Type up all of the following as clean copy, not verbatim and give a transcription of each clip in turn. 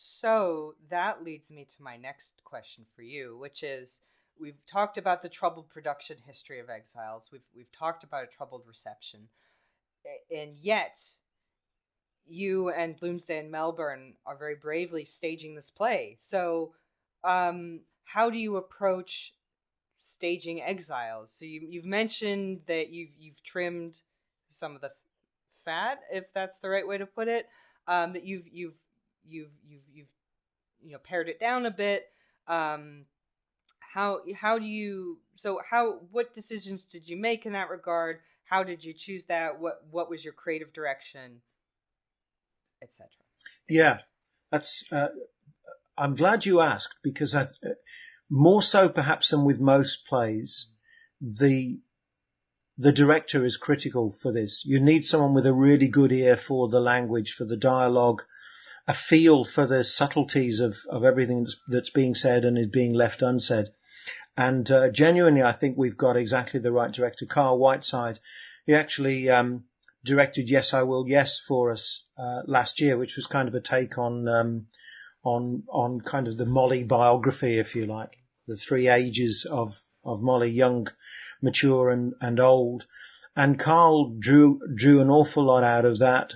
So that leads me to my next question for you, which is, we've talked about the troubled production history of Exiles. We've talked about a troubled reception, and yet you and Bloomsday and Melbourne are very bravely staging this play. So, how do you approach staging Exiles? So you've mentioned that you've trimmed some of the fat, if that's the right way to put it. That you've pared it down a bit. How do you, so how, what decisions did you make in that regard? How did you choose that? What was your creative direction, etc.? Yeah, that's. I'm glad you asked, because more so perhaps than with most plays, the director is critical for this. You need someone with a really good ear for the language, for the dialogue, a feel for the subtleties of everything that's being said and is being left unsaid. And genuinely, I think we've got exactly the right director. Carl Whiteside, he actually directed Yes, I Will, Yes for us last year, which was kind of a take on kind of the Molly biography, if you like, the three ages of Molly: young, mature, and old. And Carl drew an awful lot out of that.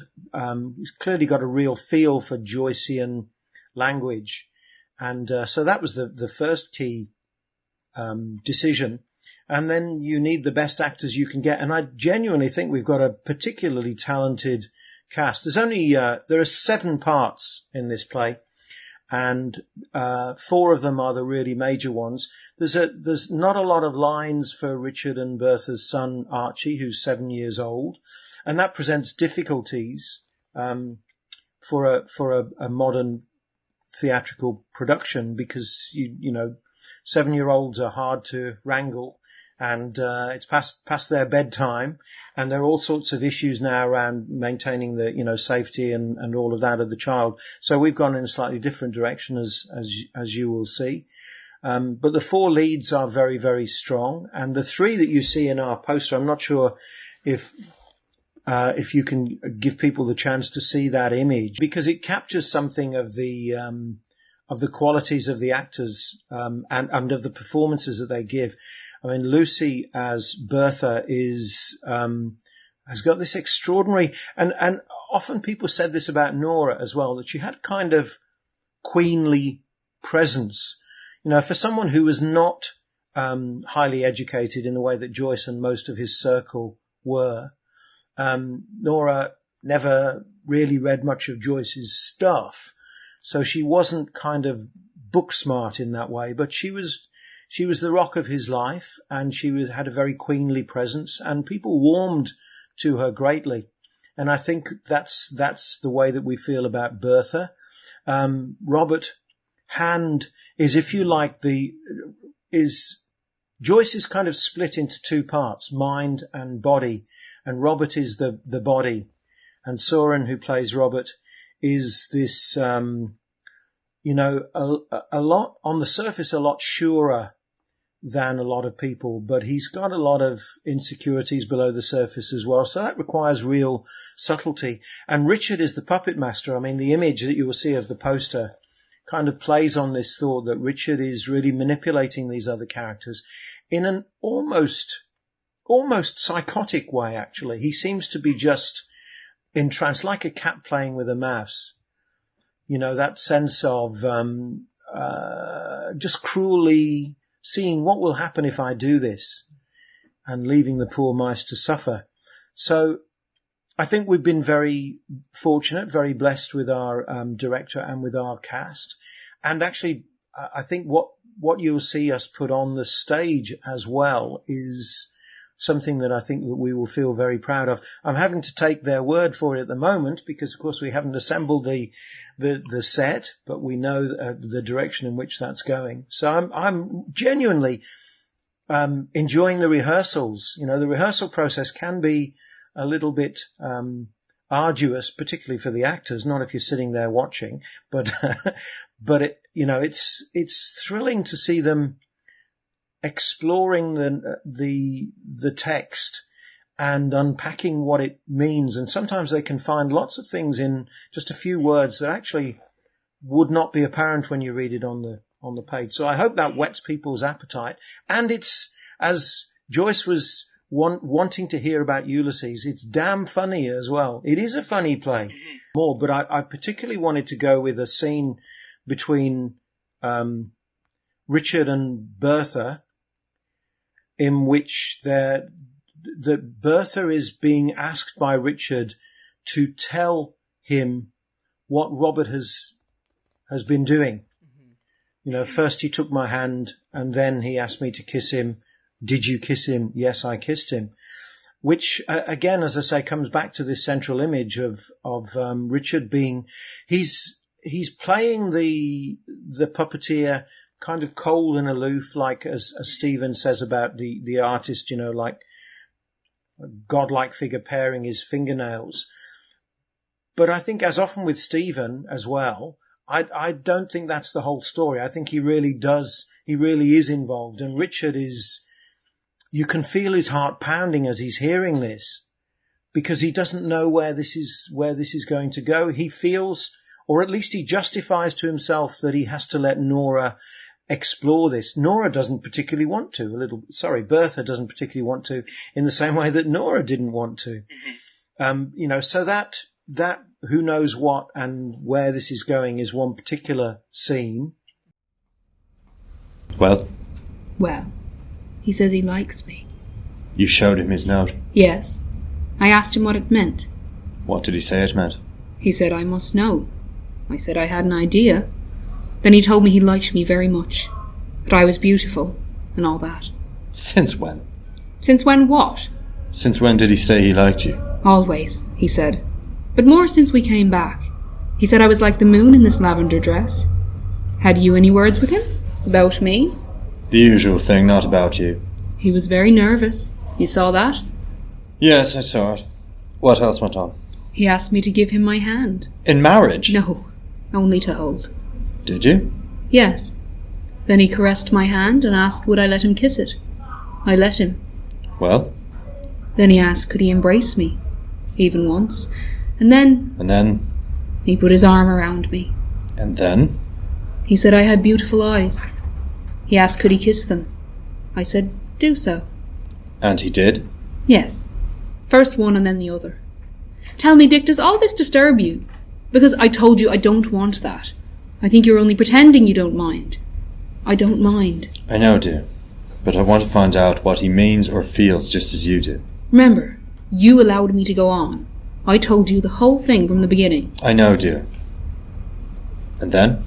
He's clearly got a real feel for Joycean language, and so that was the first key decision. And then you need the best actors you can get. And I genuinely think we've got a particularly talented cast. There are 7 parts in this play, and 4 of them are the really major ones. There's not a lot of lines for Richard and Bertha's son Archie, who's 7 years old, and that presents difficulties for a modern theatrical production, because you know 7-year-olds are hard to wrangle, and it's past their bedtime, and there are all sorts of issues now around maintaining the safety and all of that of the child. So we've gone in a slightly different direction, as you will see. But the 4 leads are very, very strong, and the 3 that you see in our poster, I'm not sure if you can give people the chance to see that image, because it captures something of the qualities of the actors and of the performances that they give. I mean, Lucy as Bertha has got this extraordinary, and often people said this about Nora as well, that she had kind of queenly presence. For someone who was not highly educated in the way that Joyce and most of his circle were, Nora never really read much of Joyce's stuff. So she wasn't kind of book smart in that way, but she was the rock of his life, and she had a very queenly presence, and people warmed to her greatly. And I think that's the way that we feel about Bertha. Robert Hand is, if you like, Joyce is kind of split into 2 parts, mind and body, and Robert is the body. And Soren, who plays Robert, is this, a lot on the surface, a lot surer than a lot of people, but he's got a lot of insecurities below the surface as well. So that requires real subtlety. And Richard is the puppet master. I mean, the image that you will see of the poster kind of plays on this thought that Richard is really manipulating these other characters in an almost psychotic way, actually. He seems to be just entranced, like a cat playing with a mouse. That sense of just cruelly seeing what will happen if I do this, and leaving the poor mice to suffer. So I think we've been very fortunate, very blessed with our director and with our cast. And actually, I think what you'll see us put on the stage as well is something that I think that we will feel very proud of. I'm having to take their word for it at the moment, because of course we haven't assembled the set, but we know the direction in which that's going. So I'm genuinely enjoying the rehearsals. The rehearsal process can be a little bit arduous, particularly for the actors, not if you're sitting there watching, but it's thrilling to see them exploring the text and unpacking what it means. And sometimes they can find lots of things in just a few words that actually would not be apparent when you read it on the page. So I hope that whets people's appetite. And it's, as Joyce was wanting to hear about Ulysses, it's damn funny as well. It is a funny play. More, but I particularly wanted to go with a scene between Richard and Bertha, in which Bertha is being asked by Richard to tell him what Robert has been doing. First he took my hand and then he asked me to kiss him. Did you kiss him? Yes, I kissed him. Which, again, as I say, comes back to this central image of Richard being, he's playing the puppeteer kind of cold and aloof, like as Stephen says about the artist, like a godlike figure paring his fingernails. But I think, as often with Stephen as well, I don't think that's the whole story. I think he really is involved. And Richard you can feel his heart pounding as he's hearing this, because he doesn't know where this is going to go. He feels, or at least he justifies to himself, that he has to let Nora explore this. Nora doesn't particularly want to. Bertha doesn't particularly want to, in the same way that Nora didn't want to. So that who knows what and where this is going is one particular scene. Well, he says he likes me. You showed him his note? Yes. I asked him what it meant. What did he say it meant? He said I must know. I said I had an idea. Then he told me he liked me very much, that I was beautiful, and all that. Since when? Since when what? Since when did he say he liked you? Always, he said. But more since we came back. He said I was like the moon in this lavender dress. Had you any words with him? About me? The usual thing, not about you. He was very nervous. You saw that? Yes, I saw it. What else went on? He asked me to give him my hand. In marriage? No, only to hold. Did you? Yes. Then he caressed my hand and asked would I let him kiss it. I let him. Well? Then he asked could he embrace me, even once. And then... And then? He put his arm around me. And then? He said I had beautiful eyes. He asked could he kiss them. I said, do so. And he did? Yes. First one and then the other. Tell me, Dick, does all this disturb you? Because I told you I don't want that. I think you're only pretending you don't mind. I don't mind. I know, dear. But I want to find out what he means or feels just as you do. Remember, you allowed me to go on. I told you the whole thing from the beginning. I know, dear. And then?